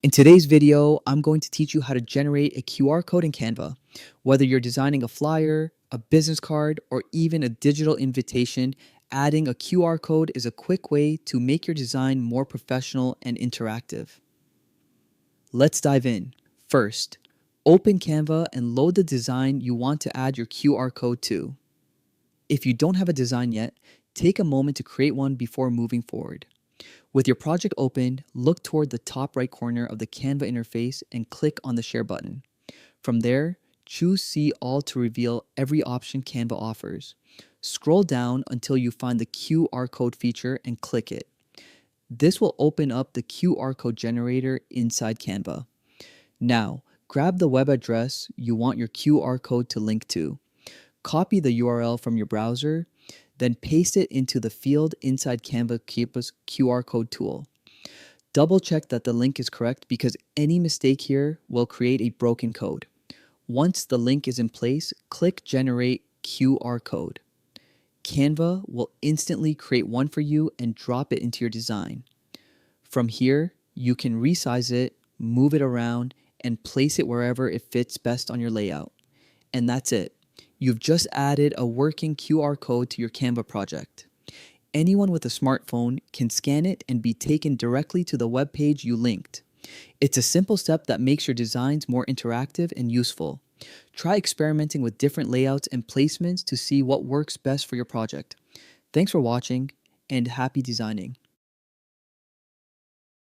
In today's video, I'm going to teach you how to generate a QR code in Canva. Whether you're designing a flyer, a business card, or even a digital invitation, adding a QR code is a quick way to make your design more professional and interactive. Let's dive in. First, open Canva and load the design you want to add your QR code to. If you don't have a design yet, take a moment to create one before moving forward. With your project open, look toward the top right corner of the Canva interface and click on the Share button. From there, choose See All to reveal every option Canva offers. Scroll down until you find the QR code feature and click it. This will open up the QR code generator inside Canva. Now, grab the web address you want your QR code to link to. Copy the URL from your browser, then paste it into the field inside Canva's QR code tool. Double check that the link is correct because any mistake here will create a broken code. Once the link is in place, click Generate QR Code. Canva will instantly create one for you and drop it into your design. From here, you can resize it, move it around, and place it wherever it fits best on your layout. And that's it. You've just added a working QR code to your Canva project. Anyone with a smartphone can scan it and be taken directly to the web page you linked. It's a simple step that makes your designs more interactive and useful. Try experimenting with different layouts and placements to see what works best for your project. Thanks for watching and happy designing.